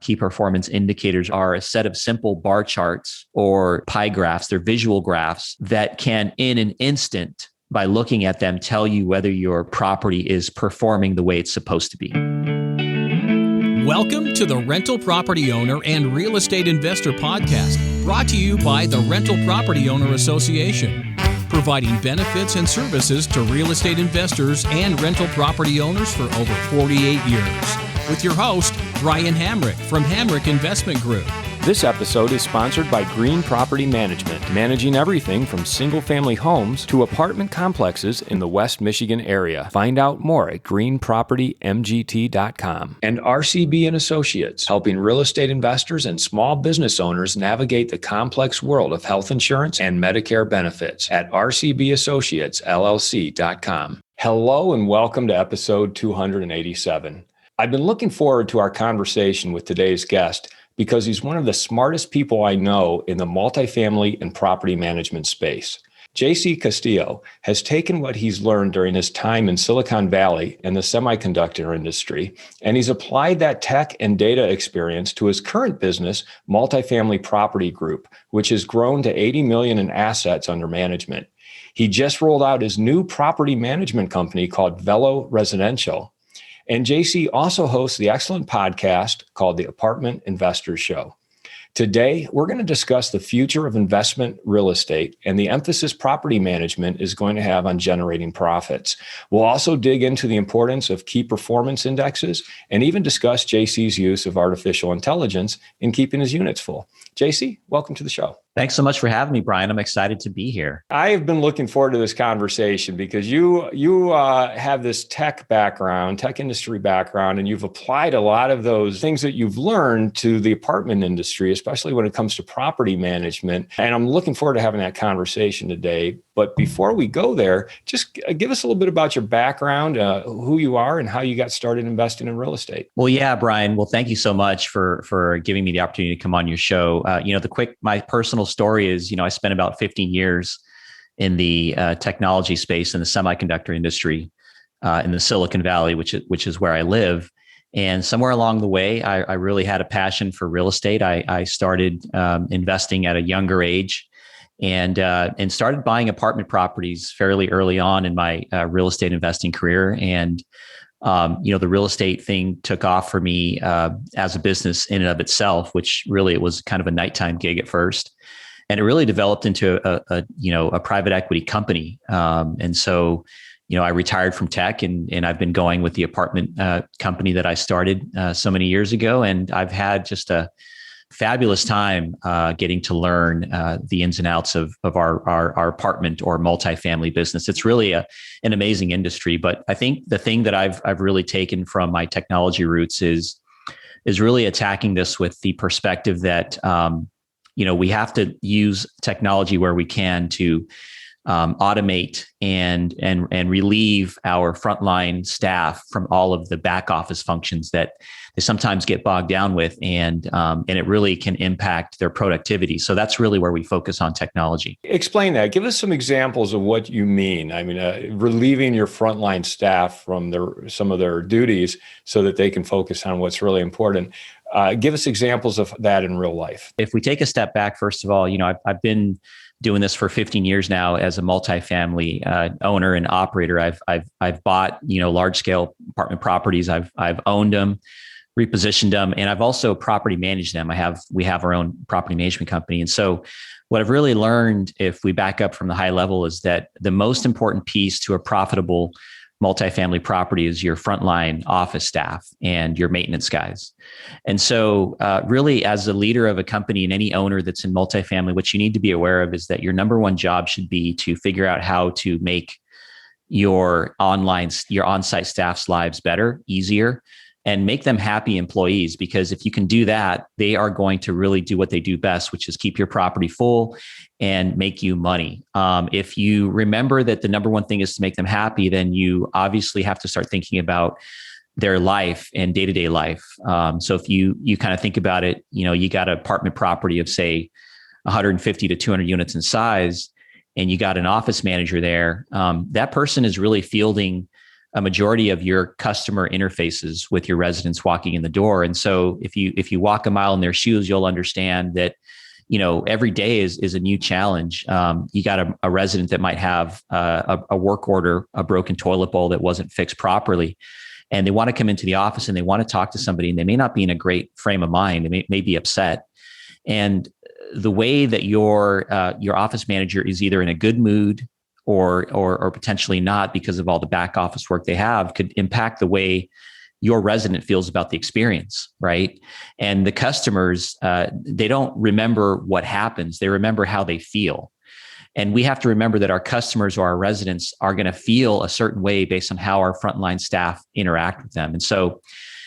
Key performance indicators are a set of simple bar charts or pie graphs. They're visual graphs that can, in an instant, by looking at them, tell you whether your property is performing the way it's supposed to be. Welcome to the Rental Property Owner and Real Estate Investor Podcast, brought to you by the Rental Property Owner Association, providing benefits and services to real estate investors and rental property owners for over 48 years. With your host, Brian Hamrick from Hamrick Investment Group. This episode is sponsored by Green Property Management, managing everything from single-family homes to apartment complexes in the West Michigan area. Find out more at greenpropertymgt.com. And RCB and Associates, helping real estate investors and small business owners navigate the complex world of health insurance and Medicare benefits at rcbassociatesllc.com. Hello and welcome to episode 287. I've been looking forward to our conversation with today's guest because he's one of the smartest people I know in the multifamily and property management space. JC Castillo has taken what he's learned during his time in Silicon Valley and the semiconductor industry, and he's applied that tech and data experience to his current business, Multifamily Property Group, which has grown to $80 million in assets under management. He just rolled out his new property management company called Velo Residential. And JC also hosts the excellent podcast called The Apartment Investors Show. Today, we're going to discuss the future of investment real estate and the emphasis property management is going to have on generating profits. We'll also dig into the importance of key performance indexes and even discuss JC's use of artificial intelligence in keeping his units full. JC, welcome to the show. Thanks so much for having me, Brian. I'm excited to be here. I have been looking forward to this conversation because you have this tech industry background, and you've applied a lot of those things that you've learned to the apartment industry, especially when it comes to property management. And I'm looking forward to having that conversation today. But before we go there, just give us a little bit about your background, who you are, and how you got started investing in real estate. Well, yeah, Brian. Well, thank you so much for giving me the opportunity to come on your show. My personal story is, I spent about 15 years in the technology space in the semiconductor industry in the Silicon Valley, which is where I live. And somewhere along the way, I really had a passion for real estate. I started investing at a younger age and started buying apartment properties fairly early on in my real estate investing career. And the real estate thing took off for me as a business in and of itself, which really it was kind of a nighttime gig at first. And it really developed into a private equity company. And so, I retired from tech and I've been going with the apartment company that I started so many years ago. And I've had just a fabulous time getting to learn the ins and outs of our apartment or multifamily business. It's really an amazing industry. But I think the thing that I've really taken from my technology roots is really attacking this with the perspective that we have to use technology where we can to automate and relieve our frontline staff from all of the back office functions that they sometimes get bogged down with, and it really can impact their productivity. So that's really where we focus on technology. Explain that. Give us some examples of what you mean. I mean, relieving your frontline staff from some of their duties so that they can focus on what's really important. Give us examples of that in real life. If we take a step back, first of all, I've been doing this for 15 years now as a multifamily owner and operator. I've bought large scale apartment properties. I've owned them, repositioned them, and I've also property managed them. We have our own property management company. And so what I've really learned, if we back up from the high level, is that the most important piece to a profitable multifamily property is your frontline office staff and your maintenance guys. And so really, as a leader of a company and any owner that's in multifamily, what you need to be aware of is that your number one job should be to figure out how to make your on-site staff's lives better, easier, and make them happy employees. Because if you can do that, they are going to really do what they do best, which is keep your property full and make you money. If you remember that the number one thing is to make them happy, then you obviously have to start thinking about their life and day-to-day life. So if you kind of think about it, you got an apartment property of say 150 to 200 units in size, and you got an office manager there, that person is really fielding a majority of your customer interfaces with your residents walking in the door. And so if you walk a mile in their shoes, you'll understand that, every day is a new challenge. You got a resident that might have a work order, a broken toilet bowl that wasn't fixed properly, and they want to come into the office and they want to talk to somebody, and they may not be in a great frame of mind. They may be upset. And the way that your office manager is either in a good mood or potentially not, because of all the back office work they have, could impact the way your resident feels about the experience, right? And the customers, they don't remember what happens. They remember how they feel. And we have to remember that our customers or our residents are going to feel a certain way based on how our frontline staff interact with them. And so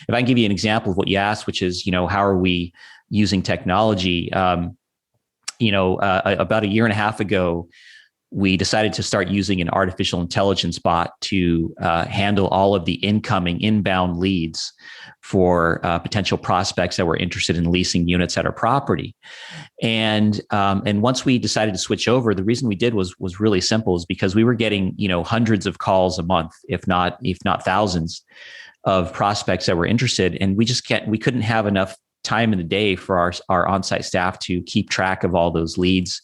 if I can give you an example of what you asked, which is, how are we using technology? About a year and a half ago, we decided to start using an artificial intelligence bot to handle all of the incoming inbound leads for potential prospects that were interested in leasing units at our property. And once we decided to switch over, the reason we did was really simple, is because we were getting, hundreds of calls a month, if not thousands of prospects that were interested. And we couldn't have enough time in the day for our on-site staff to keep track of all those leads,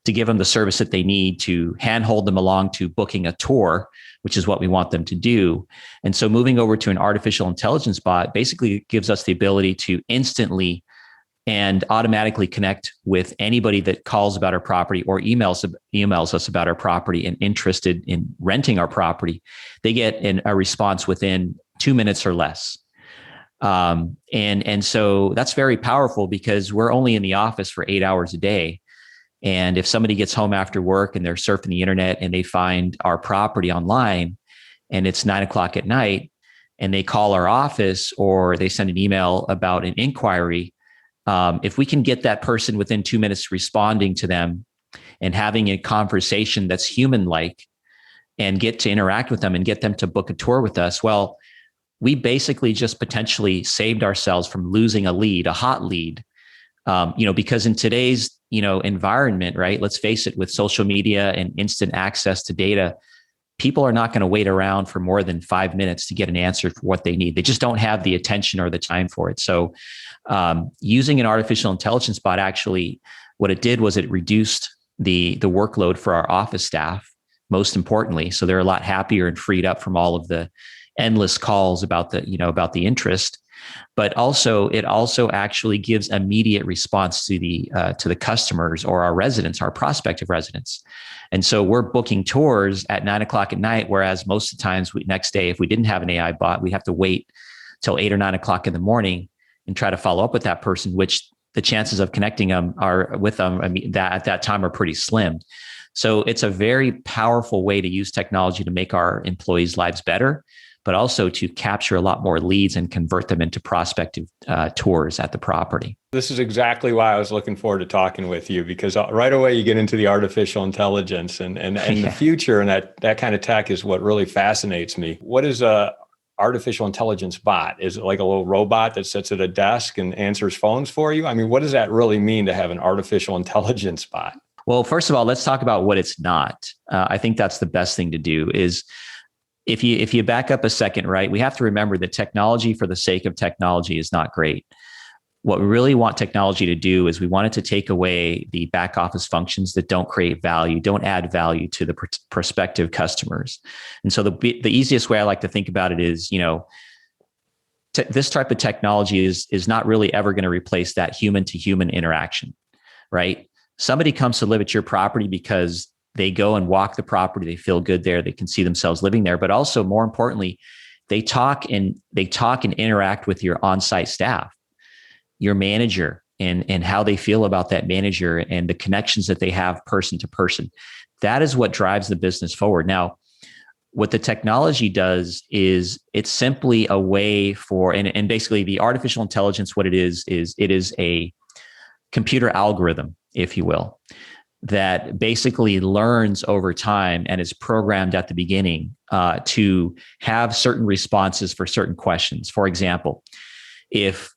to give them the service that they need, to handhold them along to booking a tour, which is what we want them to do. And so moving over to an artificial intelligence bot basically gives us the ability to instantly and automatically connect with anybody that calls about our property or emails us about our property and interested in renting our property. They get a response within 2 minutes or less. And so that's very powerful, because we're only in the office for 8 hours a day. And if somebody gets home after work and they're surfing the internet and they find our property online and it's 9:00 at night and they call our office or they send an email about an inquiry, if we can get that person within 2 minutes responding to them and having a conversation that's human-like and get to interact with them and get them to book a tour with us, well, we basically just potentially saved ourselves from losing a lead, a hot lead. Because in today's, environment, right, let's face it, with social media and instant access to data, people are not going to wait around for more than 5 minutes to get an answer for what they need. They just don't have the attention or the time for it. So using an artificial intelligence bot, actually, what it did was it reduced the workload for our office staff, most importantly. So they're a lot happier and freed up from all of the endless calls about the interest. But it also actually gives immediate response to the customers or our residents, our prospective residents. And so we're booking tours at 9:00 at night, whereas most of the times next day, if we didn't have an AI bot, we have to wait till 8 or 9:00 in the morning and try to follow up with that person, which the chances of connecting them that at that time are pretty slim. So it's a very powerful way to use technology to make our employees' lives better, but also to capture a lot more leads and convert them into prospective tours at the property. This is exactly why I was looking forward to talking with you, because right away you get into the artificial intelligence and the future, and that kind of tech is what really fascinates me. What is a artificial intelligence bot? Is it like a little robot that sits at a desk and answers phones for you? I mean, what does that really mean to have an artificial intelligence bot? Well, first of all, let's talk about what it's not. I think that's the best thing to do is, if you back up a second, right, we have to remember that technology for the sake of technology is not great. What we really want technology to do is we want it to take away the back office functions that don't create value, don't add value to the prospective customers. And so the easiest way I like to think about it is, this type of technology is not really ever going to replace that human to human interaction, right? Somebody comes to live at your property because they go and walk the property. They feel good there. They can see themselves living there. But also, more importantly, they talk and interact with your on-site staff, your manager, and how they feel about that manager and the connections that they have person to person. That is what drives the business forward. Now, what the technology does is it's simply a way for, and basically the artificial intelligence, what it is a computer algorithm, if you will, that basically learns over time and is programmed at the beginning to have certain responses for certain questions. For example, if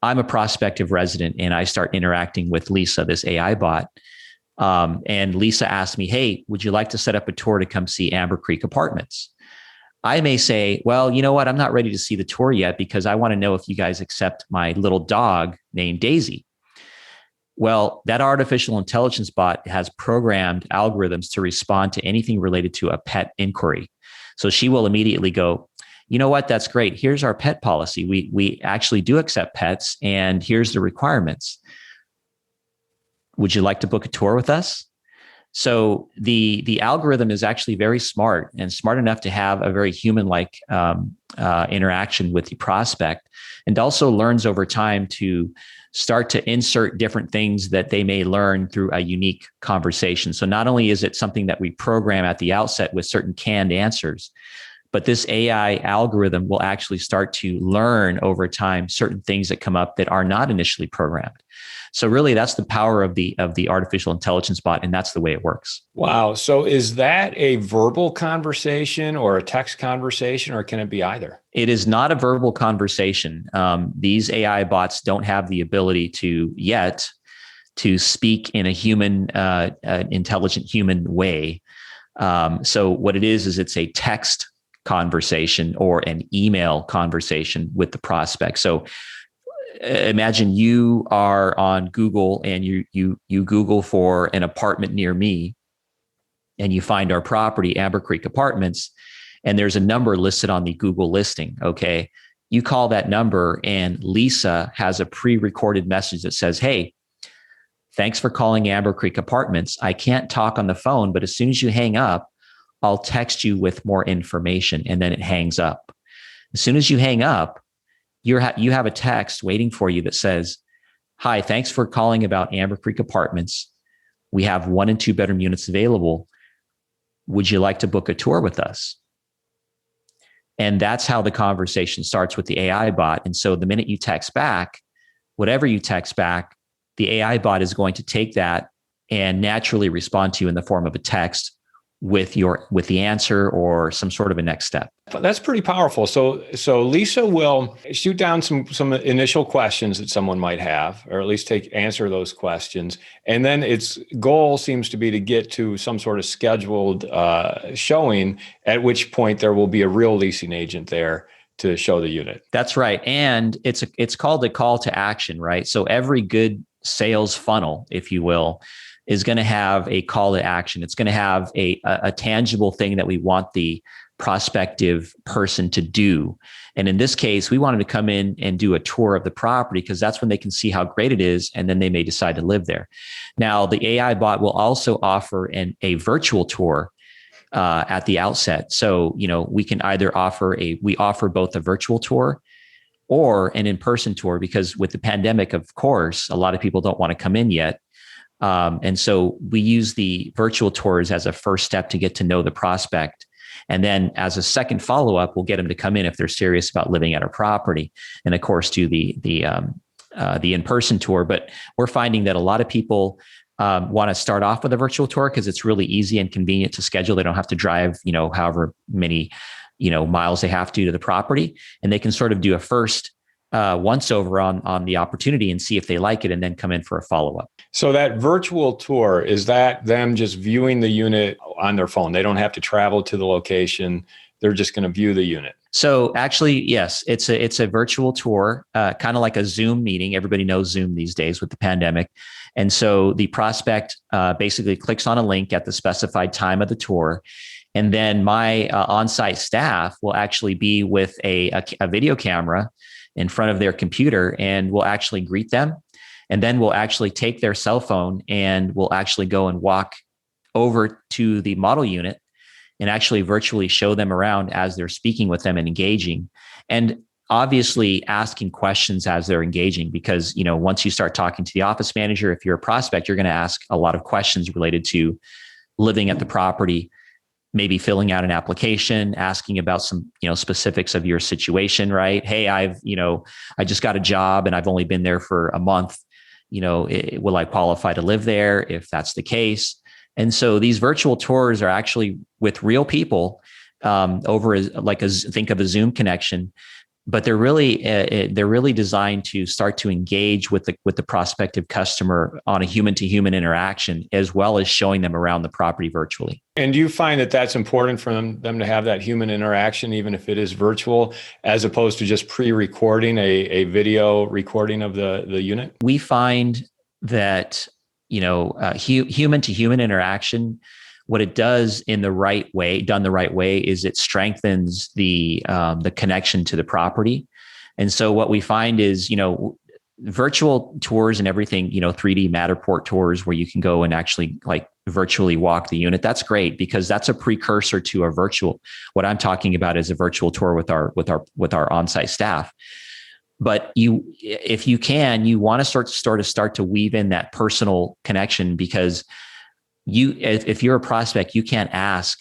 I'm a prospective resident and I start interacting with Lisa, this AI bot, and Lisa asked me, hey, would you like to set up a tour to come see Amber Creek Apartments? I may say, well, you know what? I'm not ready to see the tour yet because I want to know if you guys accept my little dog named Daisy. Well, that artificial intelligence bot has programmed algorithms to respond to anything related to a pet inquiry. So she will immediately go, you know what? That's great. Here's our pet policy. We actually do accept pets, and here's the requirements. Would you like to book a tour with us? So the algorithm is actually very smart and smart enough to have a very human-like interaction with the prospect, and also learns over time to start to insert different things that they may learn through a unique conversation. So not only is it something that we program at the outset with certain canned answers, but this AI algorithm will actually start to learn over time certain things that come up that are not initially programmed. So really, that's the power of the artificial intelligence bot, and that's the way it works. Wow. So is that a verbal conversation or a text conversation, or can it be either? It is not a verbal conversation. These AI bots don't have the ability to speak in a human, intelligent human way. So what it is it's a text conversation or an email conversation with the prospect. So imagine you are on Google and you Google for an apartment near me, and you find our property, Amber Creek Apartments, and there's a number listed on the Google listing. Okay. You call that number, and Lisa has a pre-recorded message that says, hey, thanks for calling Amber Creek Apartments. I can't talk on the phone, but as soon as you hang up, I'll text you with more information. And then it hangs up. As soon as you hang up, you have a text waiting for you that says, hi, thanks for calling about Amber Creek Apartments. We have 1 and 2 bedroom units available. Would you like to book a tour with us? And that's how the conversation starts with the AI bot. And so the minute you text back, whatever you text back, the AI bot is going to take that and naturally respond to you in the form of a text with the answer or some sort of a next step. That's pretty powerful. So Lisa will shoot down some initial questions that someone might have, or at least answer those questions. And then its goal seems to be to get to some sort of scheduled showing, at which point there will be a real leasing agent there to show the unit. That's right. And it's called a call to action, right? So every good sales funnel, if you will, is going to have a call to action. It's going to have a tangible thing that we want the prospective person to do. And in this case, we wanted to come in and do a tour of the property because that's when they can see how great it is, and then they may decide to live there. Now, the AI bot will also offer a virtual tour at the outset. So, we can either we offer both a virtual tour or an in-person tour, because with the pandemic, of course, a lot of people don't want to come in yet. And so we use the virtual tours as a first step to get to know the prospect. And then as a second follow-up, we'll get them to come in if they're serious about living at our property. And of course, do the in-person tour. But we're finding that a lot of people want to start off with a virtual tour because it's really easy and convenient to schedule. They don't have to drive, however many, miles they have to the property. And they can sort of do a first once over on the opportunity and see if they like it, and then come in for a follow-up. So that virtual tour, is that them just viewing the unit on their phone? They don't have to travel to the location. They're just going to view the unit. So actually, yes, it's a virtual tour, kind of like a Zoom meeting. Everybody knows Zoom these days with the pandemic. And so the prospect basically clicks on a link at the specified time of the tour. And then my on-site staff will actually be with a video camera in front of their computer, and we'll actually greet them. And then we'll actually take their cell phone and we'll actually go and walk over to the model unit and actually virtually show them around as they're speaking with them and engaging. And obviously asking questions as they're engaging, because, once you start talking to the office manager, if you're a prospect, you're going to ask a lot of questions related to living at the property, maybe filling out an application, asking about some, specifics of your situation, right? Hey, I just got a job and I've only been there for a month. Will I qualify to live there if that's the case? And so these virtual tours are actually with real people think of a Zoom connection. but they're really designed to start to engage with the prospective customer on a human to human interaction, as well as showing them around the property virtually. And do you find that that's important for them to have that human interaction, even if it is virtual, as opposed to just pre-recording a video recording of the unit? We find that, human to human interaction, what it does done the right way, is it strengthens the connection to the property. And so what we find is, virtual tours and everything, 3D Matterport tours where you can go and actually like virtually walk the unit. That's great because that's a precursor to a virtual. What I'm talking about is a virtual tour with our on-site staff. But if you can, you want to start to weave in that personal connection, because if you're a prospect, you can't ask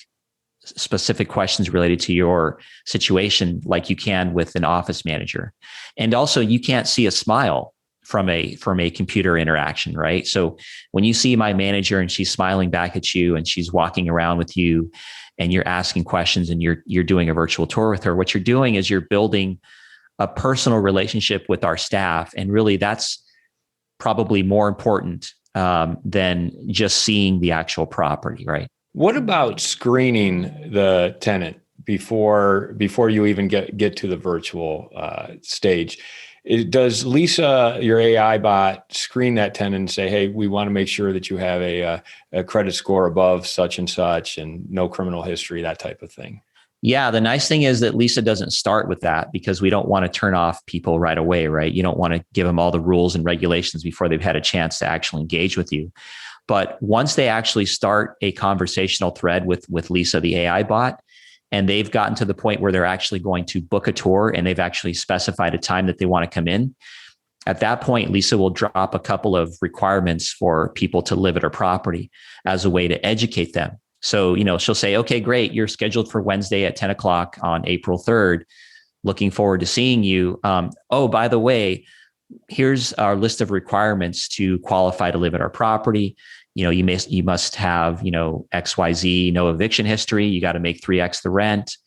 specific questions related to your situation like you can with an office manager. And also you can't see a smile from a computer interaction, right? So when you see my manager and she's smiling back at you and she's walking around with you and you're asking questions and you're doing a virtual tour with her, what you're doing is you're building a personal relationship with our staff. And really that's probably more important than just seeing the actual property, right? What about screening the tenant before you even get to the virtual stage? Does Lisa, your AI bot, screen that tenant and say, hey, we want to make sure that you have a credit score above such and such and no criminal history, that type of thing? Yeah, the nice thing is that Lisa doesn't start with that because we don't want to turn off people right away, right? You don't want to give them all the rules and regulations before they've had a chance to actually engage with you. But once they actually start a conversational thread with Lisa, the AI bot, and they've gotten to the point where they're actually going to book a tour and they've actually specified a time that they want to come in, at that point, Lisa will drop a couple of requirements for people to live at her property as a way to educate them. So, she'll say, okay, great. You're scheduled for Wednesday at 10 o'clock on April 3rd. Looking forward to seeing you. Oh, by the way, here's our list of requirements to qualify to live at our property. You must have, XYZ, no eviction history. You got to make 3x the rent,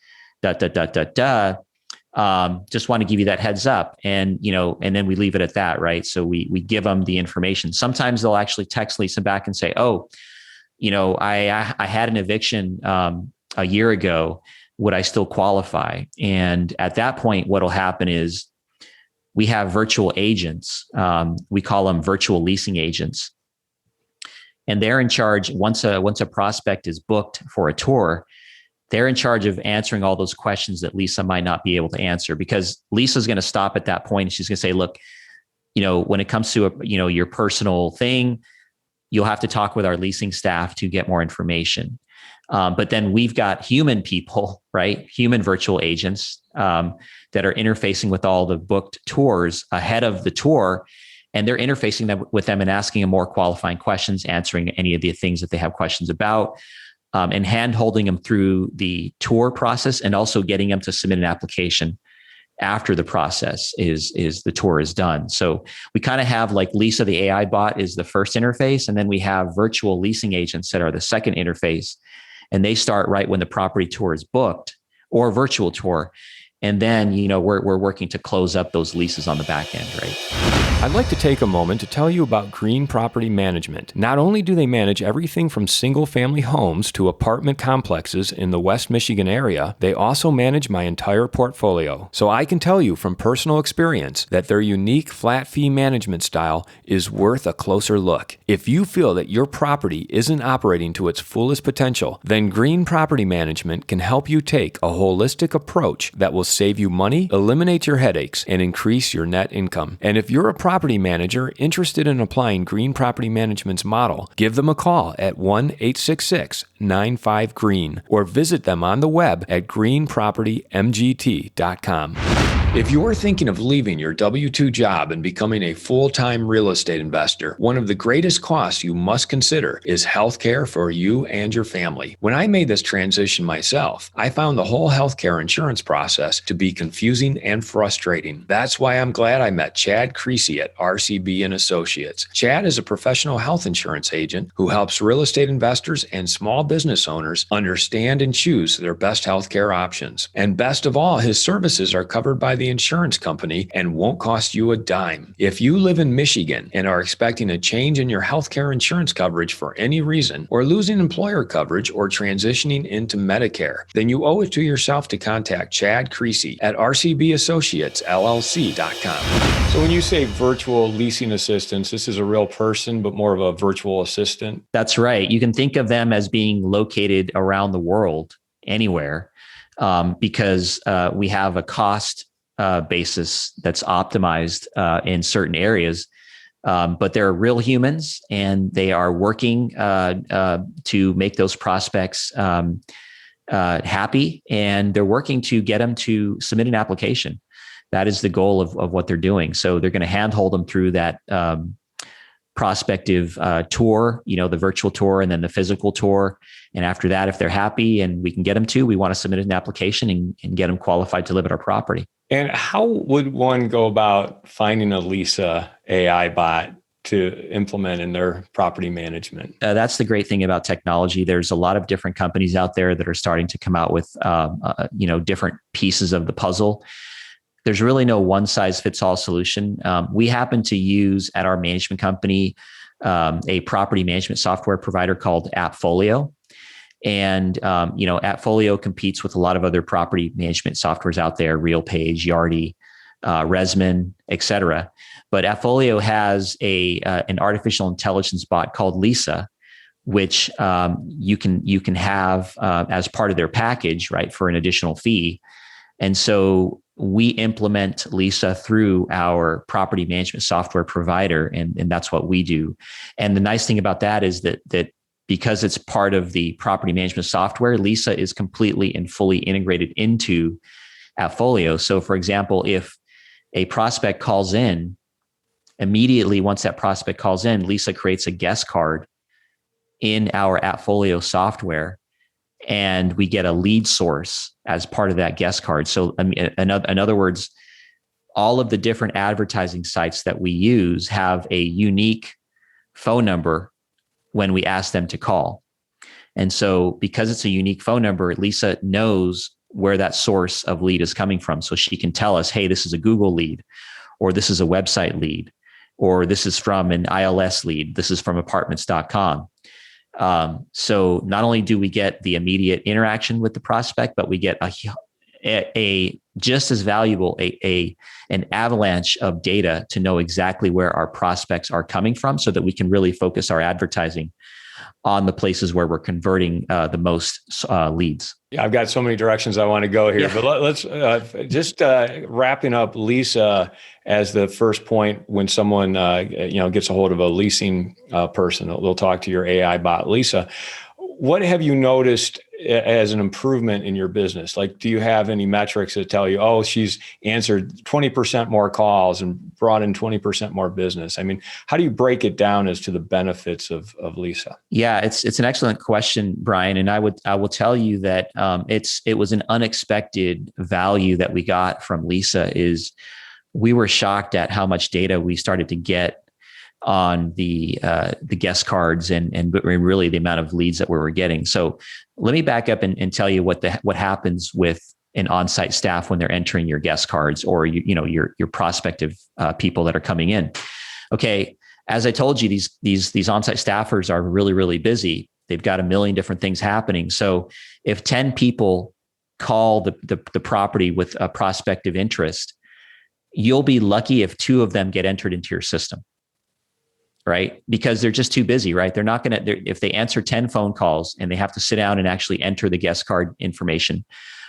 just want to give you that heads up. And, and then we leave it at that, right? So we give them the information. Sometimes they'll actually text Lisa back and say, oh, I had an eviction a year ago. Would I still qualify? And at that point, what'll happen is we have virtual agents. We call them virtual leasing agents. And they're in charge, once a prospect is booked for a tour, they're in charge of answering all those questions that Lisa might not be able to answer, because Lisa's going to stop at that point and she's going to say, look, when it comes to your personal thing, you'll have to talk with our leasing staff to get more information. But then we've got human people, right? Human virtual agents that are interfacing with all the booked tours ahead of the tour. And they're interfacing with them and asking them more qualifying questions, answering any of the things that they have questions about, and hand-holding them through the tour process, and also getting them to submit an application after the process is the tour is done. So we kind of have like Lisa, the AI bot, is the first interface. And then we have virtual leasing agents that are the second interface. And they start right when the property tour is booked, or virtual tour. And then, we're working to close up those leases on the back end, right? I'd like to take a moment to tell you about Green Property Management. Not only do they manage everything from single-family homes to apartment complexes in the West Michigan area, they also manage my entire portfolio. So I can tell you from personal experience that their unique flat fee management style is worth a closer look. If you feel that your property isn't operating to its fullest potential, then Green Property Management can help you take a holistic approach that will save you money, eliminate your headaches, and increase your net income. And if you're a property manager interested in applying Green Property Management's model, give them a call at 1-866-95-GREEN or visit them on the web at greenpropertymgt.com. If you're thinking of leaving your W-2 job and becoming a full-time real estate investor, one of the greatest costs you must consider is healthcare for you and your family. When I made this transition myself, I found the whole healthcare insurance process to be confusing and frustrating. That's why I'm glad I met Chad Creasy at RCB and Associates. Chad is a professional health insurance agent who helps real estate investors and small business owners understand and choose their best healthcare options. And best of all, his services are covered by the insurance company and won't cost you a dime. If you live in Michigan and are expecting a change in your healthcare insurance coverage for any reason, or losing employer coverage or transitioning into Medicare, then you owe it to yourself to contact Chad Creasy at rcbassociatesllc.com. So when you say virtual leasing assistants, this is a real person, but more of a virtual assistant? That's right. You can think of them as being located around the world, anywhere, because we have a cost basis that's optimized in certain areas. But they're real humans, and they are working to make those prospects happy, and they're working to get them to submit an application. That is the goal of what they're doing. So they're going to handhold them through that prospective tour, the virtual tour, and then the physical tour. And after that, if they're happy and we can get them to, we want to submit an application and get them qualified to live at our property. And how would one go about finding a Lisa AI bot to implement in their property management? That's the great thing about technology. There's a lot of different companies out there that are starting to come out with, different pieces of the puzzle. There's really no one size fits all solution. We happen to use at our management company a property management software provider called AppFolio. And, AppFolio competes with a lot of other property management softwares out there, RealPage, Yardi, Resman, et cetera. But AppFolio has an artificial intelligence bot called Lisa, which you can have as part of their package, right, for an additional fee. And so we implement Lisa through our property management software provider, and that's what we do. And the nice thing about that is that because it's part of the property management software, Lisa is completely and fully integrated into AppFolio. So for example, if a prospect calls in, immediately once that prospect calls in, Lisa creates a guest card in our AppFolio software, and we get a lead source as part of that guest card. So in other words, all of the different advertising sites that we use have a unique phone number when we ask them to call. And so because it's a unique phone number, Lisa knows where that source of lead is coming from. So she can tell us, hey, this is a Google lead, or this is a website lead, or this is from an ILS lead. This is from apartments.com. So not only do we get the immediate interaction with the prospect, but we get a just as valuable, an avalanche of data to know exactly where our prospects are coming from, so that we can really focus our advertising on the places where we're converting the most leads. Yeah, I've got so many directions I want to go here, Yeah. but let's just wrapping up Lisa as the first point. When someone gets a hold of a leasing person, they'll talk to your AI bot, Lisa. What have you noticed as an improvement in your business? Like, do you have any metrics that tell you, oh, she's answered 20% more calls and brought in 20% more business? I mean, how do you break it down as to the benefits of Lisa? Yeah, it's an excellent question, Brian. And I will tell you that it was an unexpected value that we got from Lisa. Is we were shocked at how much data we started to get on the guest cards and really the amount of leads that we were getting. So let me back up and tell you what happens with an on-site staff when they're entering your guest cards, or your prospective people that are coming in. Okay, as I told you, these on-site staffers are really, really busy. They've got a million different things happening. So if 10 people call the property with a prospective interest, you'll be lucky if 2 of them get entered into your system. Right? Because they're just too busy, right? They're not going to, if they answer 10 phone calls and they have to sit down and actually enter the guest card information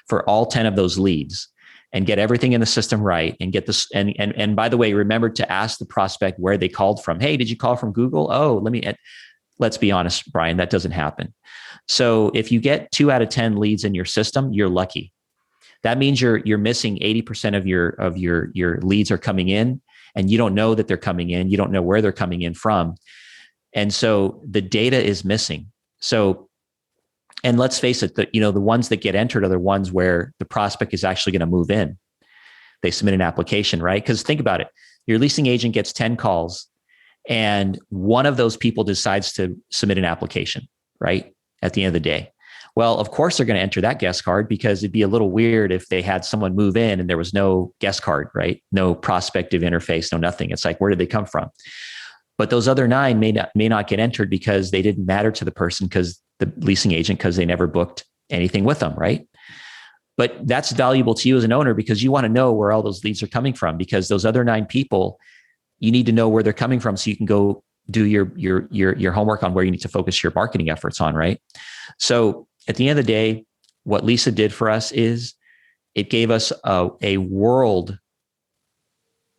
for all 10 of those leads and get everything in the system right, and get this. And by the way, remember to ask the prospect where they called from. Hey, did you call from Google? Oh, let's be honest, Brian, that doesn't happen. So if you get 2 out of 10 leads in your system, you're lucky. That means you're missing 80% of your leads are coming in, and you don't know that they're coming in. You don't know where they're coming in from. And so the data is missing. So, and let's face it, the ones that get entered are the ones where the prospect is actually going to move in. They submit an application, right? Because think about it. Your leasing agent gets 10 calls, and one of those people decides to submit an application, right? At the end of the day. Well, of course they're going to enter that guest card, because it'd be a little weird if they had someone move in and there was no guest card, right? No prospective interface, no nothing. It's like, where did they come from? But those other 9 may not get entered because they didn't matter to the person, because the leasing agent, because they never booked anything with them, right? But that's valuable to you as an owner, because you want to know where all those leads are coming from, because those other 9 people, you need to know where they're coming from so you can go do your homework on where you need to focus your marketing efforts on, right? So at the end of the day, what Lisa did for us is it gave us a world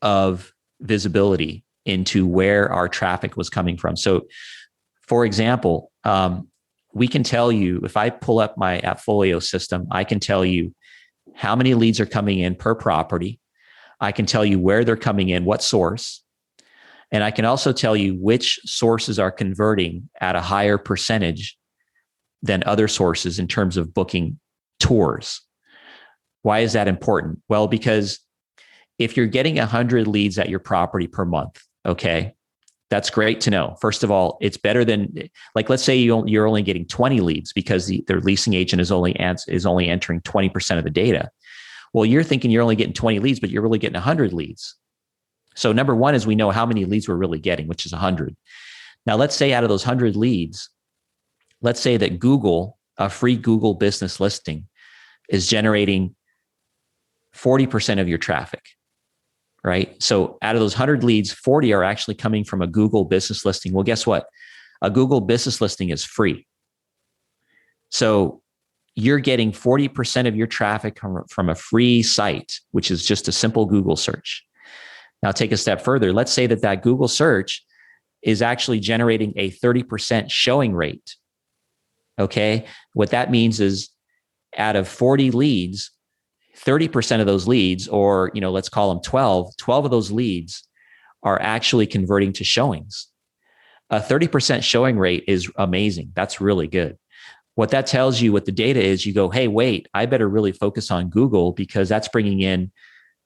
of visibility into where our traffic was coming from. So for example, we can tell you, if I pull up my Appfolio system, I can tell you how many leads are coming in per property. I can tell you where they're coming in, what source. And I can also tell you which sources are converting at a higher percentage than other sources in terms of booking tours. Why is that important? Well, because if you're getting 100 leads at your property per month, okay, that's great to know. First of all, it's better than, like, let's say you're only getting 20 leads because their leasing agent is only entering 20% of the data. Well, you're thinking you're only getting 20 leads, but you're really getting 100 leads. So number one is we know how many leads we're really getting, which is 100. Now, let's say out of those 100 leads, let's say that Google, a free Google business listing, is generating 40% of your traffic, right? So out of those 100 leads, 40 are actually coming from a Google business listing. Well, guess what? A Google business listing is free. So you're getting 40% of your traffic from a free site, which is just a simple Google search. Now take a step further. Let's say that Google search is actually generating a 30% showing rate. Okay. What that means is out of 40 leads, 30% of those leads, or, let's call them 12 of those leads are actually converting to showings. A 30% showing rate is amazing. That's really good. What that tells you with the data is you go, hey, wait, I better really focus on Google, because that's bringing in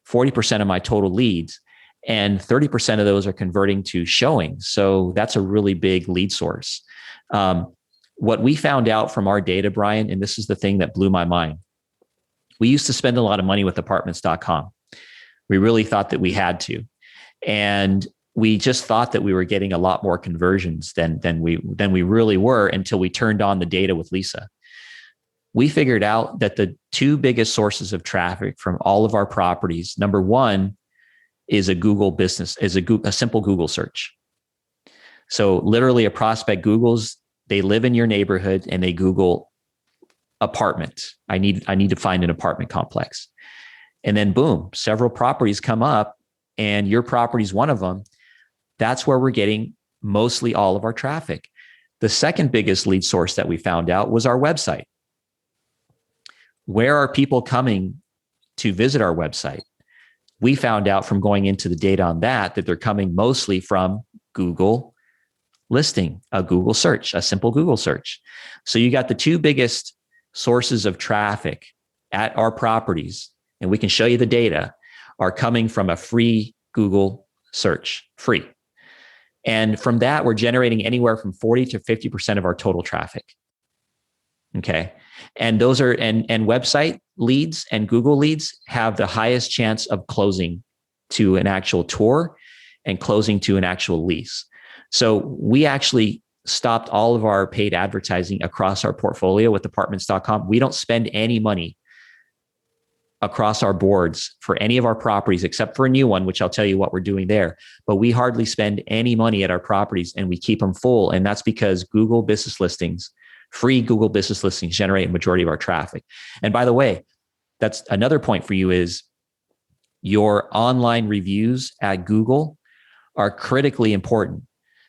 40% of my total leads, and 30% of those are converting to showings. So that's a really big lead source. What we found out from our data, Brian, and this is the thing that blew my mind. We used to spend a lot of money with apartments.com. We really thought that we had to. And we just thought that we were getting a lot more conversions than we really were, until we turned on the data with Lisa. We figured out that the 2 biggest sources of traffic from all of our properties, number one, is a simple Google search. So literally a prospect Googles, they live in your neighborhood and they Google apartment. I need to find an apartment complex. And then boom, several properties come up and your property is one of them. That's where we're getting mostly all of our traffic. The second biggest lead source that we found out was our website. Where are people coming to visit our website? We found out from going into the data on that they're coming mostly from Google listing, a Google search, a simple Google search. So you got the 2 biggest sources of traffic at our properties, and we can show you the data, are coming from a free Google search, free. And from that, we're generating anywhere from 40 to 50% of our total traffic. Okay. And those are, and website leads and Google leads have the highest chance of closing to an actual tour and closing to an actual lease. So we actually stopped all of our paid advertising across our portfolio with apartments.com. We don't spend any money across our boards for any of our properties, except for a new one, which I'll tell you what we're doing there. But we hardly spend any money at our properties, and we keep them full. And that's because Google business listings, free Google business listings, generate a majority of our traffic. And by the way, that's another point for you, is your online reviews at Google are critically important,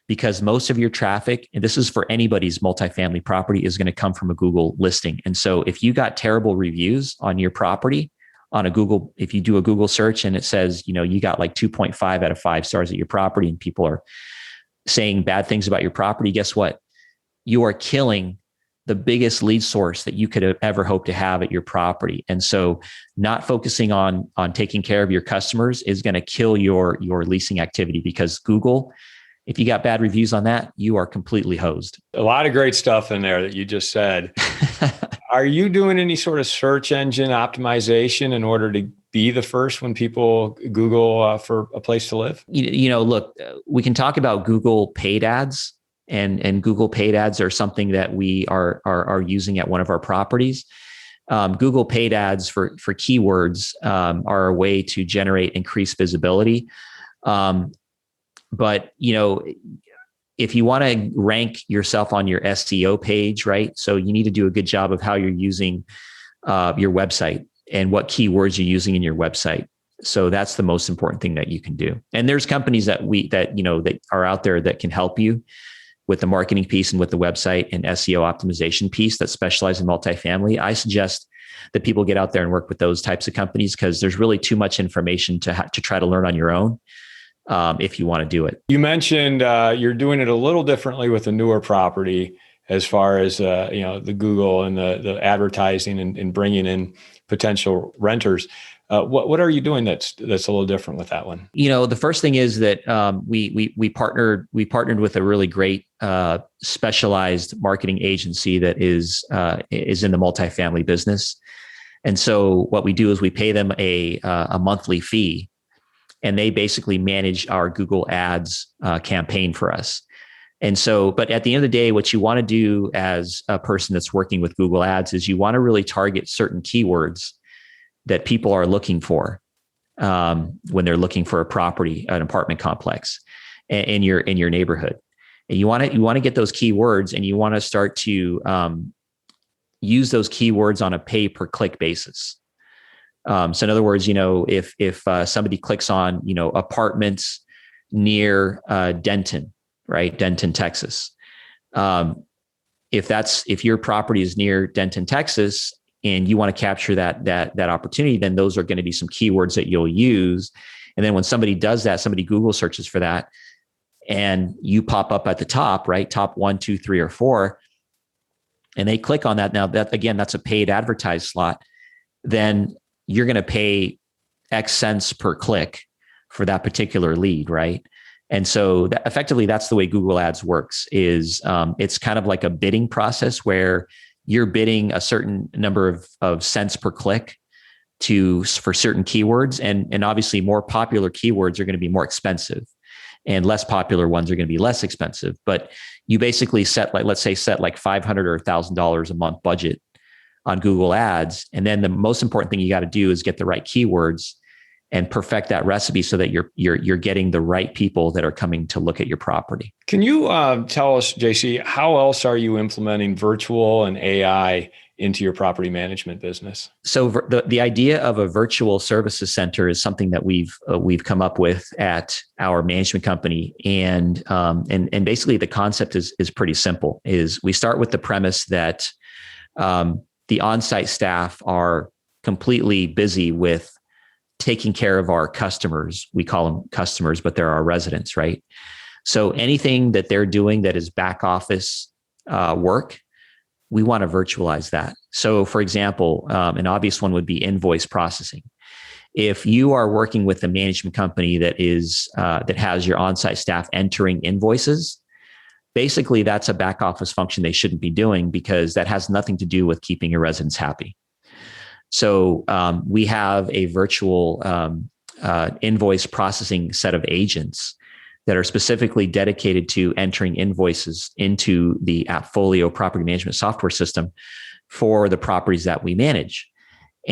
because most of your traffic, and this is for anybody's multifamily property, is going to come from a Google listing. And so if you got terrible reviews on your property on a Google, if you do a Google search and it says, you got like 2.5 out of 5 stars at your property and people are saying bad things about your property, guess what? You are killing the biggest lead source that you could have ever hoped to have at your property. And so not focusing on taking care of your customers is going to kill your leasing activity, because Google, if you got bad reviews on that, you are completely hosed. A lot of great stuff in there that you just said. Are you doing any sort of search engine optimization in order to be the first when people Google for a place to live? Look, we can talk about Google paid ads, and Google paid ads are something that we are using at one of our properties. Google paid ads for keywords are a way to generate increased visibility. But if you want to rank yourself on your SEO page, right? So you need to do a good job of how you're using your website and what keywords you're using in your website. So that's the most important thing that you can do. And there's companies that are out there that can help you with the marketing piece and with the website and SEO optimization piece that specialize in multifamily. I suggest that people get out there and work with those types of companies because there's really too much information to try to learn on your own. If you want to do it. You mentioned you're doing it a little differently with a newer property as far as the Google and the advertising and bringing in potential renters. What are you doing that's a little different with that one? The first thing is that we partnered with a really great specialized marketing agency that is in the multifamily business. And so what we do is we pay them a monthly fee, and they basically manage our Google Ads campaign for us. And so, but at the end of the day, what you want to do as a person that's working with Google Ads is you want to really target certain keywords that people are looking for when they're looking for a property, an apartment complex in your neighborhood. And you want to get those keywords, and you want to start to use those keywords on a pay per click basis. So in other words, if somebody clicks on, apartments near Denton, right? Denton, Texas. If your property is near Denton, Texas, and you want to capture that opportunity, then those are going to be some keywords that you'll use. And then when somebody does that, somebody Google searches for that, and you pop up at the top, right? Top 1, 2, 3, or 4, and they click on that. Now that's a paid advertised slot. Then you're going to pay X cents per click for that particular lead, right? And so effectively, that's the way Google Ads works. Is it's kind of like a bidding process where you're bidding a certain number of cents per click for certain keywords, and obviously more popular keywords are going to be more expensive, and less popular ones are going to be less expensive. But you basically set like $500 or $1,000 a month budget on Google Ads. And then the most important thing you got to do is get the right keywords and perfect that recipe so that you're getting the right people that are coming to look at your property. Can you tell us, JC, how else are you implementing virtual and AI into your property management business? So the idea of a virtual services center is something that we've come up with at our management company, and basically the concept is pretty simple. Is we start with the premise that the on-site staff are completely busy with taking care of our customers. We call them customers, but they're our residents, right? So anything that they're doing that is back office work, we want to virtualize that. So for example, an obvious one would be invoice processing. If you are working with a management company that has your on-site staff entering invoices, basically that's a back office function they shouldn't be doing, because that has nothing to do with keeping your residents happy. So we have a virtual invoice processing set of agents that are specifically dedicated to entering invoices into the AppFolio property management software system for the properties that we manage.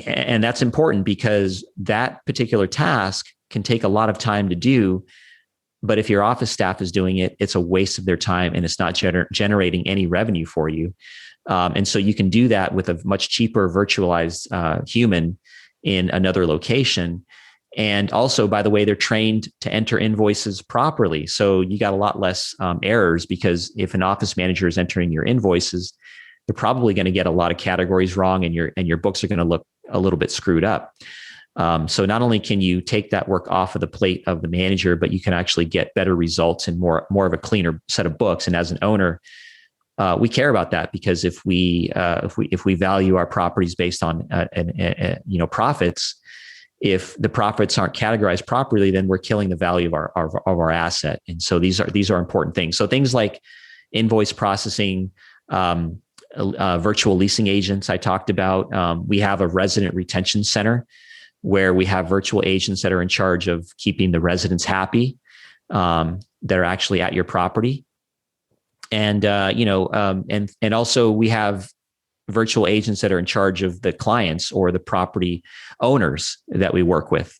And that's important because that particular task can take a lot of time to do. But if your office staff is doing it, it's a waste of their time, and it's not generating any revenue for you. And so you can do that with a much cheaper virtualized human in another location. And also, by the way, they're trained to enter invoices properly. So you got a lot less errors, because if an office manager is entering your invoices, they're probably going to get a lot of categories wrong, and your books are going to look a little bit screwed up. So not only can you take that work off of the plate of the manager, but you can actually get better results and more of a cleaner set of books. And as an owner, we care about that, because if we value our properties based on profits, if the profits aren't categorized properly, then we're killing the value of our asset. And so these are important things. So things like invoice processing, virtual leasing agents I talked about. We have a resident retention center where we have virtual agents that are in charge of keeping the residents happy, that are actually at your property. And, and also we have virtual agents that are in charge of the clients or the property owners that we work with,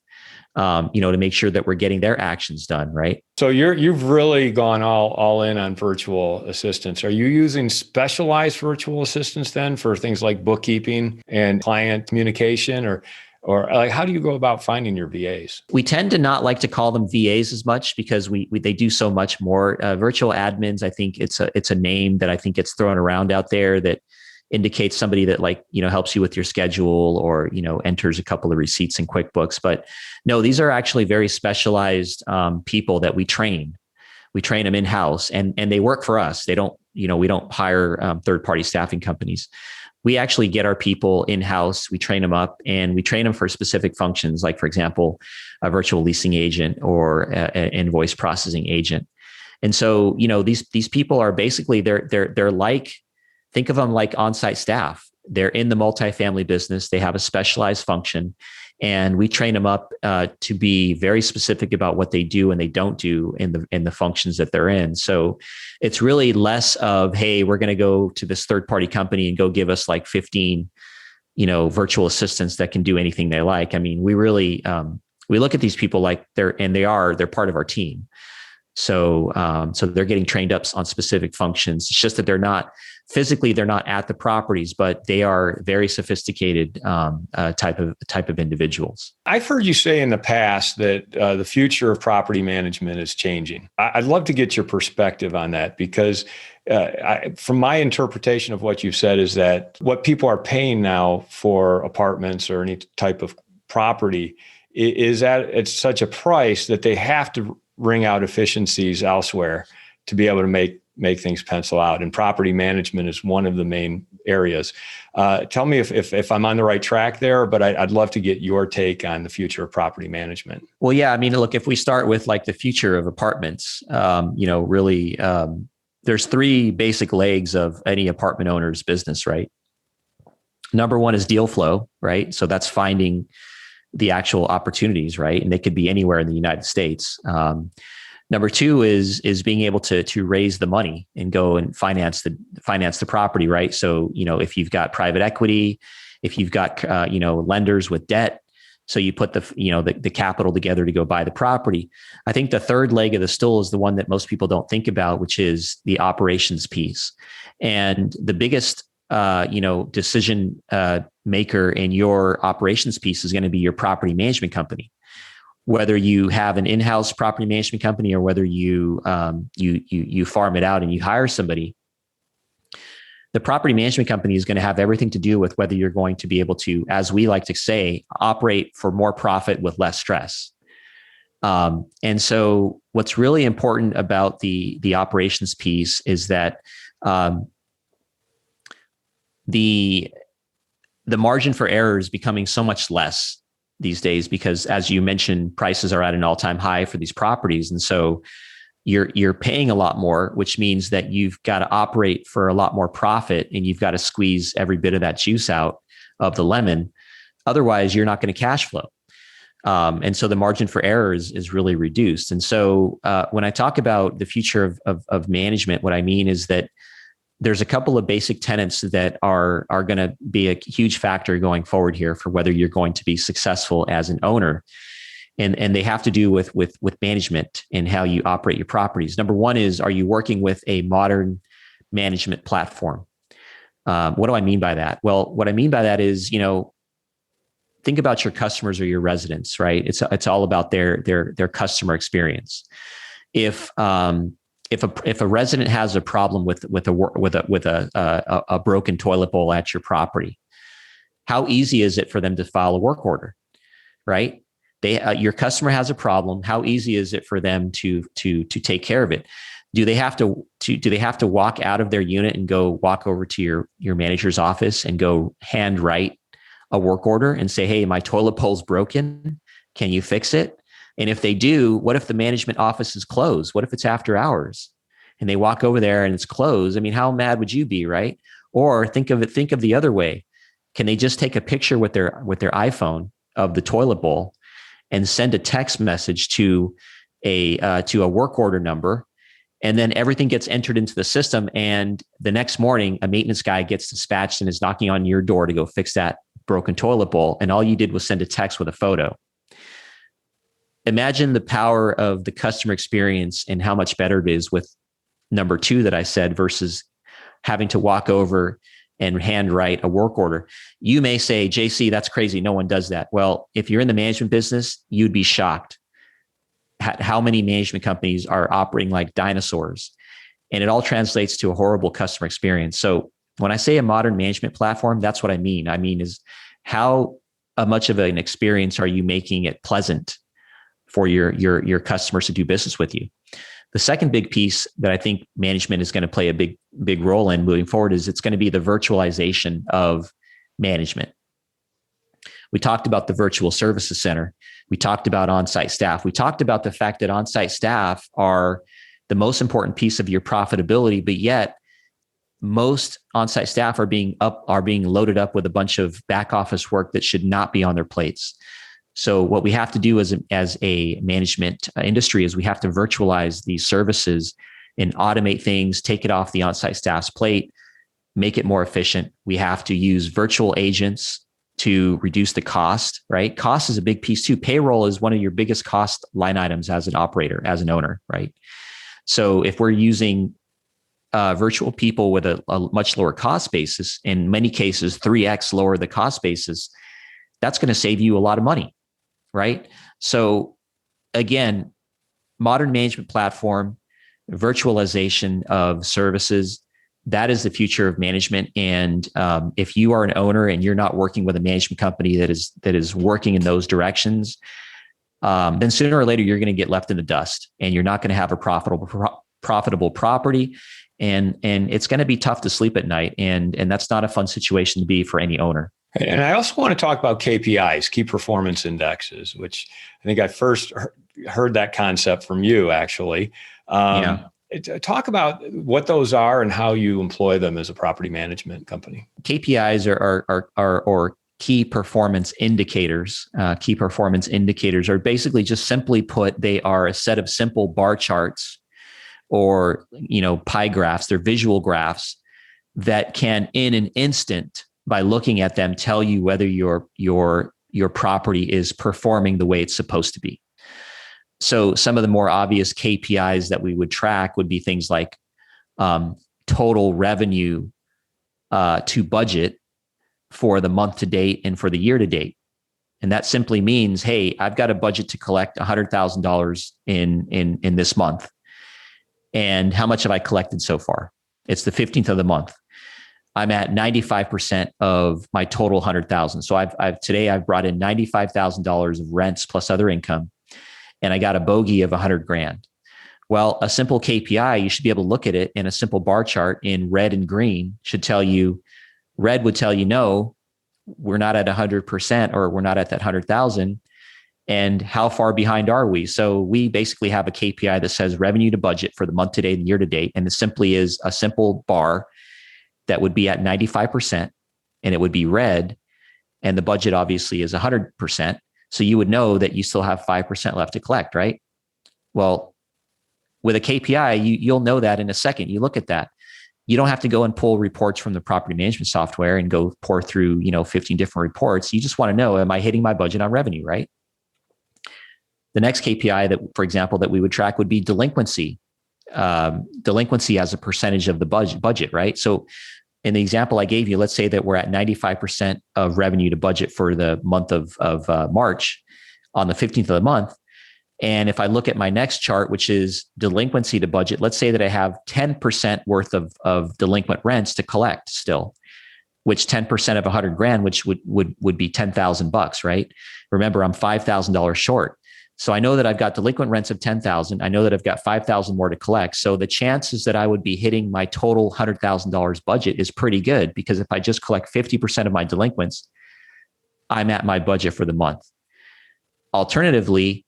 to make sure that we're getting their actions done, right? So you've really gone all in on virtual assistants. Are you using specialized virtual assistants then for things like bookkeeping and client communication, or like how do you go about finding your VAs? We tend to not like to call them VAs as much because they do so much more. Virtual admins, I think it's a name that I think gets thrown around out there that indicates somebody that helps you with your schedule or, enters a couple of receipts in QuickBooks. But no, these are actually very specialized people that we train. We train them in-house and they work for us. They don't, we don't hire third-party staffing companies. We actually get our people in-house, we train them up and we train them for specific functions, like for example, a virtual leasing agent or an invoice processing agent. And so, these people are basically, they're like, think of them like on-site staff. They're in the multifamily business. They have a specialized function and we train them up to be very specific about what they do and they don't do in the functions that they're in. So it's really less of, hey, we're going to go to this third-party company and go give us like 15, virtual assistants that can do anything they like. I mean, we really, we look at these people like they're part of our team. So they're getting trained up on specific functions. It's just that they're not at the properties, but they are very sophisticated type of individuals. I've heard you say in the past that the future of property management is changing. I'd love to get your perspective on that because from my interpretation of what you've said is that what people are paying now for apartments or any type of property is at such a price that they have to wring out efficiencies elsewhere to be able to make things pencil out. And property management is one of the main areas. Tell me if I'm on the right track there, but I'd love to get your take on the future of property management. Well, yeah, I mean, look, if we start with like the future of apartments, really, there's three basic legs of any apartment owner's business, right? Number one is deal flow, right? So that's finding the actual opportunities, right? And they could be anywhere in the United States. Number two is being able to raise the money and go and finance the property, right? So, if you've got private equity, if you've got, lenders with debt, so you put the capital together to go buy the property. I think the third leg of the stool is the one that most people don't think about, which is the operations piece. And the biggest decision maker in your operations piece is going to be your property management company. Whether you have an in-house property management company or whether you farm it out and you hire somebody, the property management company is going to have everything to do with whether you're going to be able to, as we like to say, operate for more profit with less stress. And so what's really important about the operations piece is that the margin for error is becoming so much less these days because, as you mentioned, prices are at an all-time high for these properties. And so you're paying a lot more, which means that you've got to operate for a lot more profit and you've got to squeeze every bit of that juice out of the lemon. Otherwise, you're not going to cash flow. And so the margin for error is really reduced. And so when I talk about the future of management, what I mean is that there's a couple of basic tenets that are going to be a huge factor going forward here for whether you're going to be successful as an owner. And they have to do with management and how you operate your properties. Number one is, are you working with a modern management platform? What do I mean by that? Well, what I mean by that is, think about your customers or your residents, right? It's all about their customer experience. If a resident has a problem with a broken toilet bowl at your property, how easy is it for them to file a work order, right? Your customer has a problem. How easy is it for them to take care of it? Do they have to walk out of their unit and go walk over to your manager's office and go hand write a work order and say, hey, my toilet bowl's broken. Can you fix it? And if they do, what if the management office is closed? What if it's after hours and they walk over there and it's closed? I mean, how mad would you be, right? Or think of the other way. Can they just take a picture with their iPhone of the toilet bowl and send a text message to a work order number, and then everything gets entered into the system, and the next morning a maintenance guy gets dispatched and is knocking on your door to go fix that broken toilet bowl, and all you did was send a text with a photo. Imagine the power of the customer experience and how much better it is with number two that I said versus having to walk over and handwrite a work order. You may say, JC, that's crazy. No one does that. Well, if you're in the management business, you'd be shocked how many management companies are operating like dinosaurs. And it all translates to a horrible customer experience. So when I say a modern management platform, that's what I mean. I mean is how much of an experience are you making it pleasant for your customers to do business with you? The second big piece that I think management is going to play a big role in moving forward is it's going to be the virtualization of management. We talked about the virtual services center. We talked about on-site staff. We talked about the fact that on-site staff are the most important piece of your profitability, but yet most on-site staff are being loaded up with a bunch of back office work that should not be on their plates. So what we have to do as a management industry is we have to virtualize these services and automate things, take it off the on-site staff's plate, make it more efficient. We have to use virtual agents to reduce the cost, right? Cost is a big piece too. Payroll is one of your biggest cost line items as an operator, as an owner, right? So if we're using virtual people with a much lower cost basis, in many cases, 3x lower the cost basis, that's going to save you a lot of money, right? So again, modern management platform, virtualization of services, that is the future of management. And if you are an owner and you're not working with a management company that is working in those directions, then sooner or later you're going to get left in the dust, and you're not going to have a profitable property, and it's going to be tough to sleep at night, and that's not a fun situation to be for any owner. And I also want to talk about KPIs, key performance indexes, which I think I first heard that concept from you, actually. Talk about what those are and how you employ them as a property management company. KPIs are key performance indicators. Key performance indicators are basically, just simply put, they are a set of simple bar charts or pie graphs. They're visual graphs that can, in an instant, by looking at them, tell you whether your property is performing the way it's supposed to be. So some of the more obvious KPIs that we would track would be things like total revenue to budget for the month to date and for the year to date. And that simply means, hey, I've got a budget to collect $100,000 in this month. And how much have I collected so far? It's the 15th of the month. I'm at 95% of my total 100,000. So today I've brought in $95,000 of rents plus other income, and I got a bogey of $100,000. Well, a simple KPI, you should be able to look at it in a simple bar chart in red and green. Should tell you, red would tell you, no, we're not at 100%, or we're not at that 100,000. And how far behind are we? So we basically have a KPI that says revenue to budget for the month to date and year to date. And it simply is a simple bar that would be at 95%, and it would be red. And the budget obviously is 100%. So you would know that you still have 5% left to collect, right? Well, with a KPI, you'll know that in a second. You look at that. You don't have to go and pull reports from the property management software and go pour through 15 different reports. You just want to know, am I hitting my budget on revenue, right? The next KPI that, for example, that we would track would be delinquency. Delinquency as a percentage of the budget, right? So in the example I gave you, let's say that we're at 95% of revenue to budget for the month of March on the 15th of the month. And if I look at my next chart, which is delinquency to budget, let's say that I have 10% worth of delinquent rents to collect still, which 10% of $100,000, which would be $10,000, right? Remember, I'm $5,000 short. So I know that I've got delinquent rents of $10,000. I know that I've got $5,000 more to collect. So the chances that I would be hitting my total $100,000 budget is pretty good, because if I just collect 50% of my delinquents, I'm at my budget for the month. Alternatively,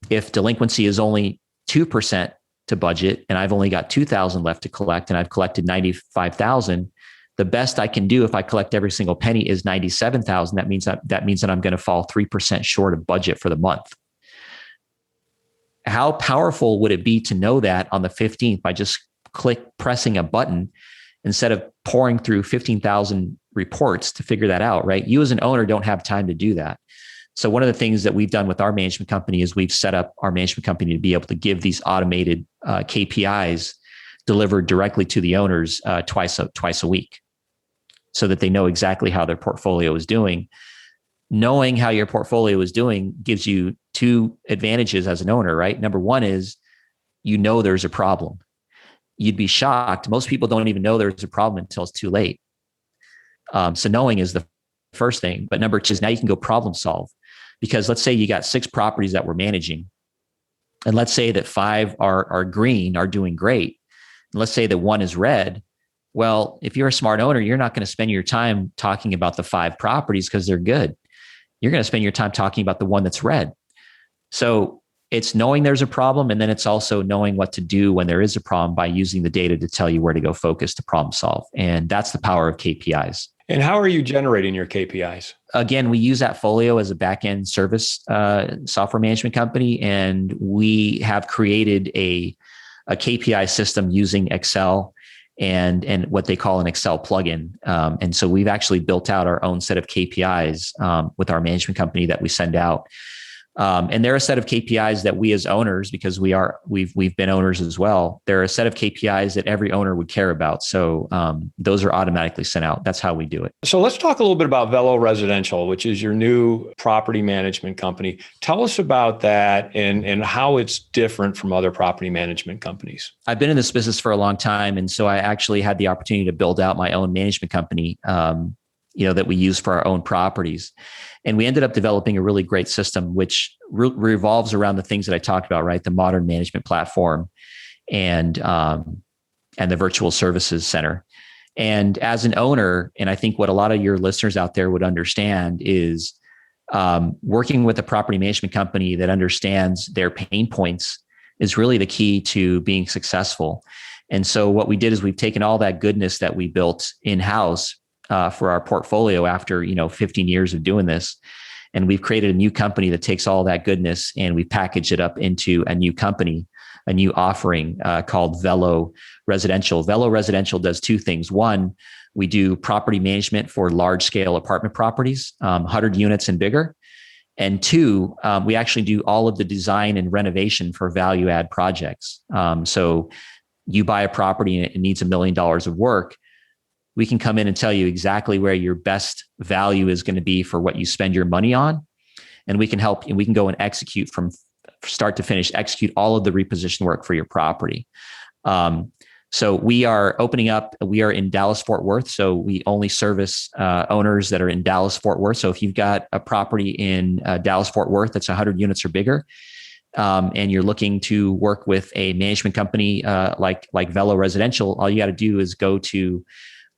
if delinquency is only 2% to budget and I've only got $2,000 left to collect and I've collected $95,000, The best I can do if I collect every single penny is 97,000. That means that I'm going to fall 3% short of budget for the month. How powerful would it be to know that on the 15th by just pressing a button instead of pouring through 15,000 reports to figure that out, right? You as an owner don't have time to do that. So one of the things that we've done with our management company is we've set up our management company to be able to give these automated KPIs delivered directly to the owners twice a week, so that they know exactly how their portfolio is doing. Knowing how your portfolio is doing gives you two advantages as an owner, right? Number one is there's a problem. You'd be shocked. Most people don't even know there's a problem until it's too late. So knowing is the first thing. But number two is now you can go problem solve. Because let's say you got 6 properties that we're managing. And let's say that 5 are green, are doing great. And let's say that 1 is red. Well, if you're a smart owner, you're not going to spend your time talking about the 5 properties because they're good. You're going to spend your time talking about the one that's red. So it's knowing there's a problem, and then it's also knowing what to do when there is a problem by using the data to tell you where to go focus to problem solve. And that's the power of KPIs. And how are you generating your KPIs? Again, we use AppFolio as a back-end service software management company, and we have created a KPI system using Excel and what they call an Excel plugin. And so we've actually built out our own set of KPIs with our management company that we send out. And they're a set of KPIs that we as owners, because we've been owners as well, they're a set of KPIs that every owner would care about. So those are automatically sent out. That's how we do it. So let's talk a little bit about Velo Residential, which is your new property management company. Tell us about that and how it's different from other property management companies. I've been in this business for a long time. And so I actually had the opportunity to build out my own management company, that we use for our own properties. And we ended up developing a really great system, which revolves around the things that I talked about, right? The modern management platform and the virtual services center. And as an owner, and I think what a lot of your listeners out there would understand is working with a property management company that understands their pain points is really the key to being successful. And so what we did is we've taken all that goodness that we built in-house for our portfolio after 15 years of doing this, and we've created a new company that takes all that goodness and we package it up into a new company, a new offering called Velo Residential. Velo Residential does 2 things. One, we do property management for large-scale apartment properties, 100 units and bigger. And 2, we actually do all of the design and renovation for value-add projects. So you buy a property and it needs $1 million of work. We can come in and tell you exactly where your best value is going to be for what you spend your money on. And we can help, and we can go and execute from start to finish, execute all of the reposition work for your property. So we are opening up, we are in Dallas, Fort Worth. So we only service owners that are in Dallas, Fort Worth. So if you've got a property in Dallas, Fort Worth, that's 100 units or bigger, and you're looking to work with a management company like Velo Residential, all you got to do is go to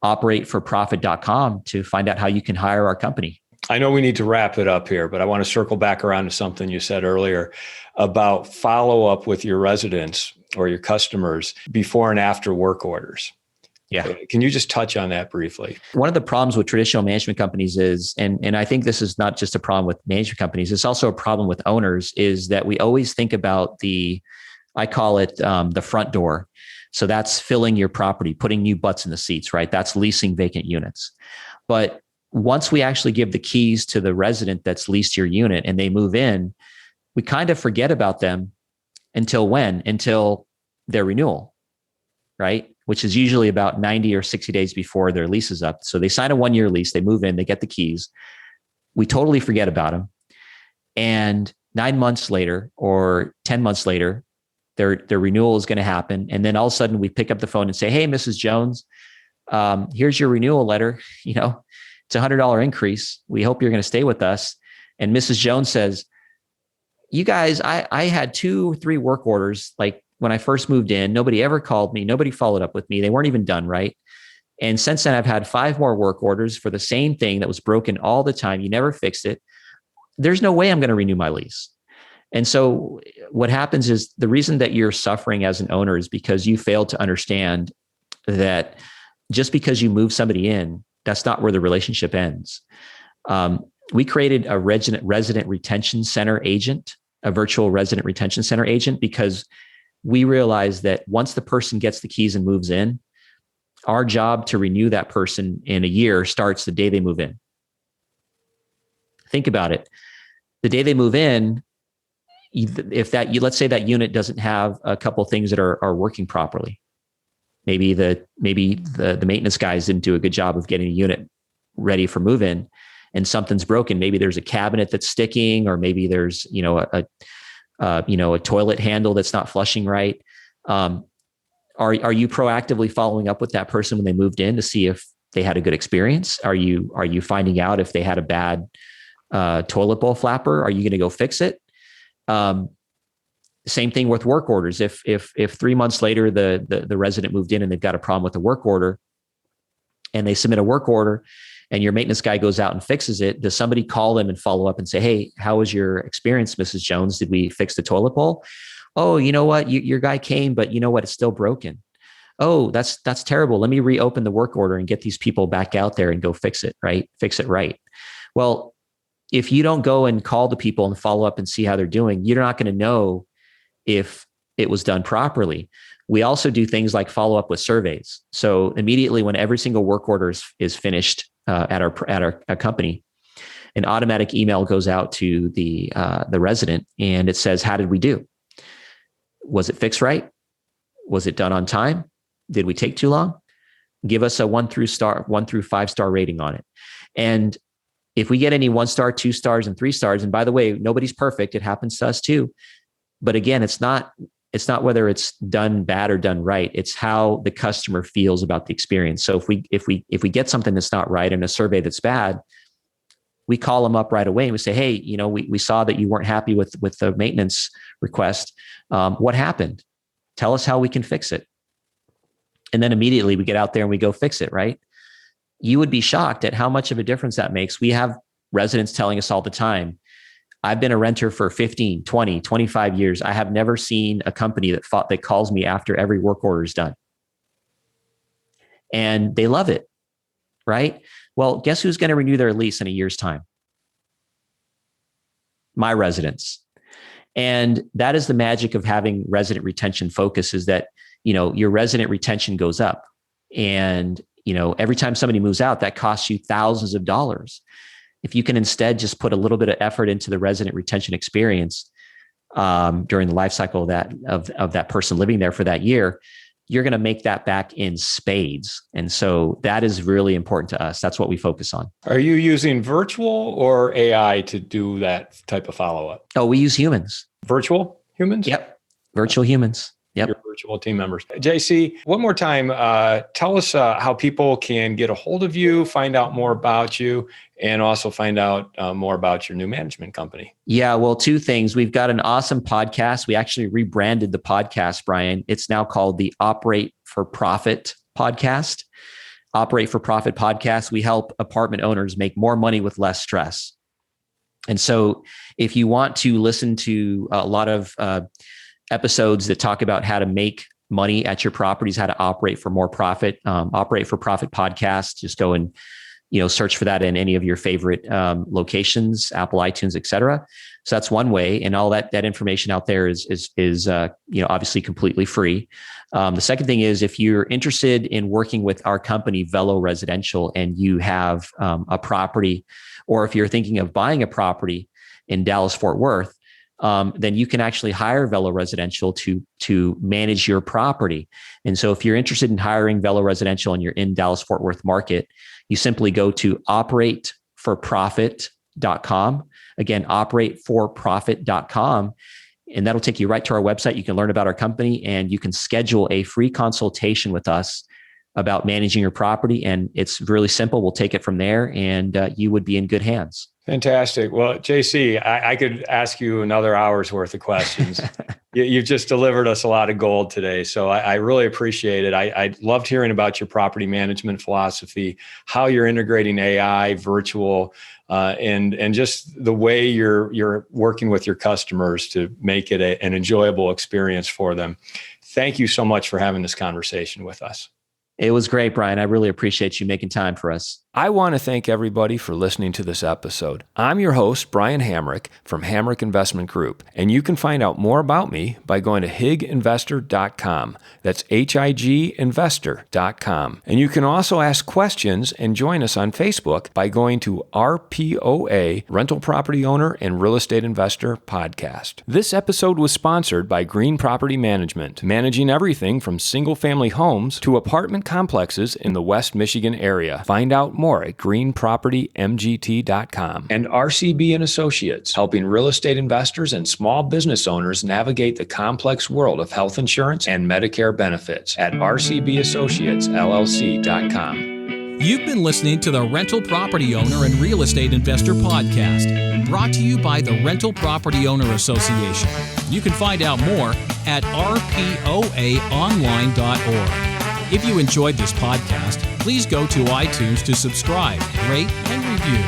operateforprofit.com to find out how you can hire our company. I know we need to wrap it up here, but I want to circle back around to something you said earlier about follow up with your residents or your customers before and after work orders. Yeah. Can you just touch on that briefly? One of the problems with traditional management companies is, and I think this is not just a problem with management companies, it's also a problem with owners, is that we always think about I call it the front door. So that's filling your property, putting new butts in the seats, right? That's leasing vacant units. But once we actually give the keys to the resident that's leased your unit and they move in, we kind of forget about them until when? Until their renewal, right? Which is usually about 90 or 60 days before their lease is up. So they sign a 1-year lease, they move in, they get the keys. We totally forget about them. And 9 months later or 10 months later, their renewal is going to happen. And then all of a sudden we pick up the phone and say, hey, Mrs. Jones, here's your renewal letter. It's a $100 increase. We hope you're going to stay with us. And Mrs. Jones says, you guys, I had 2 or 3 work orders. Like when I first moved in, nobody ever called me. Nobody followed up with me. They weren't even done right. And since then I've had 5 more work orders for the same thing that was broken all the time. You never fixed it. There's no way I'm going to renew my lease. And so what happens is the reason that you're suffering as an owner is because you failed to understand that just because you move somebody in, that's not where the relationship ends. We created a resident retention center agent, a virtual resident retention center agent, because we realized that once the person gets the keys and moves in, our job to renew that person in a year starts the day they move in. Think about it. The day they move in, let's say that unit doesn't have a couple of things that are working properly. Maybe the maintenance guys didn't do a good job of getting a unit ready for move-in, and something's broken. Maybe there's a cabinet that's sticking, or maybe there's a toilet handle that's not flushing right. Are you proactively following up with that person when they moved in to see if they had a good experience? Are you finding out if they had a bad toilet bowl flapper? Are you going to go fix it? Same thing with work orders. If 3 months later the resident moved in and they've got a problem with the work order, and they submit a work order, and your maintenance guy goes out and fixes it, does somebody call them and follow up and say, "Hey, how was your experience, Mrs. Jones? Did we fix the toilet bowl?" "Oh, you know what? Your guy came, but you know what? It's still broken." "Oh, that's terrible. Let me reopen the work order and get these people back out there and go fix it right. Fix it right." Well, if you don't go and call the people and follow up and see how they're doing, you're not going to know if it was done properly. We also do things like follow up with surveys. So immediately when every single work order is finished at our company, an automatic email goes out to the resident, and it says, "How did we do? Was it fixed right? Was it done on time? Did we take too long? Give us a 1 through 5-star rating on it." And if we get any 1 star, 2 stars, and 3 stars, and by the way, nobody's perfect. It happens to us too. But again, it's not whether it's done bad or done right. It's how the customer feels about the experience. So if we get something that's not right in a survey that's bad, we call them up right away and we say, "Hey, we saw that you weren't happy with the maintenance request. What happened? Tell us how we can fix it." And then immediately we get out there and we go fix it, right? You would be shocked at how much of a difference that makes. We have residents telling us all the time, "I've been a renter for 15, 20, 25 years. I have never seen a company that calls me after every work order is done." And they love it, right? Well, guess who's going to renew their lease in a year's time? My residents. And that is the magic of having resident retention focus, is that, your resident retention goes up. And, every time somebody moves out, that costs you thousands of dollars. If you can instead just put a little bit of effort into the resident retention experience during the life cycle of that person living there for that year, you're going to make that back in spades. And so that is really important to us. That's what we focus on. Are you using virtual or AI to do that type of follow-up? Oh, we use humans. Virtual humans? Yep. Virtual humans. Yep. Your virtual team members. JC, one more time, tell us how people can get a hold of you, find out more about you, and also find out more about your new management company. Yeah, well, 2 things. We've got an awesome podcast. We actually rebranded the podcast, Brian. It's now called the Operate for Profit podcast. Operate for Profit podcast. We help apartment owners make more money with less stress. And so if you want to listen to a lot of episodes that talk about how to make money at your properties, how to operate for more profit, Operate for Profit podcast, just go and search for that in any of your favorite locations, Apple, iTunes, et cetera. So that's one way. And all that information out there is obviously completely free. The second thing is, if you're interested in working with our company, Velo Residential, and you have a property, or if you're thinking of buying a property in Dallas, Fort Worth, then you can actually hire Velo Residential to manage your property. And so if you're interested in hiring Velo Residential and you're in Dallas, Fort Worth market, you simply go to operateforprofit.com. Again, operateforprofit.com. And that'll take you right to our website. You can learn about our company, and you can schedule a free consultation with us about managing your property. And it's really simple. We'll take it from there, and you would be in good hands. Fantastic. Well, JC, I could ask you another hour's worth of questions. You've just delivered us a lot of gold today. So I really appreciate it. I loved hearing about your property management philosophy, how you're integrating AI, virtual, and just the way you're working with your customers to make it an enjoyable experience for them. Thank you so much for having this conversation with us. It was great, Brian. I really appreciate you making time for us. I want to thank everybody for listening to this episode. I'm your host, Brian Hamrick from Hamrick Investment Group, and you can find out more about me by going to higinvestor.com. That's higinvestor.com. And you can also ask questions and join us on Facebook by going to RPOA, Rental Property Owner and Real Estate Investor Podcast. This episode was sponsored by Green Property Management, managing everything from single-family homes to apartment complexes in the West Michigan area. Find out more at greenpropertymgt.com. And RCB and Associates, helping real estate investors and small business owners navigate the complex world of health insurance and Medicare benefits at rcbassociatesllc.com. You've been listening to the Rental Property Owner and Real Estate Investor Podcast, brought to you by the Rental Property Owner Association. You can find out more at rpoaonline.org. If you enjoyed this podcast, please go to iTunes to subscribe, rate, and review.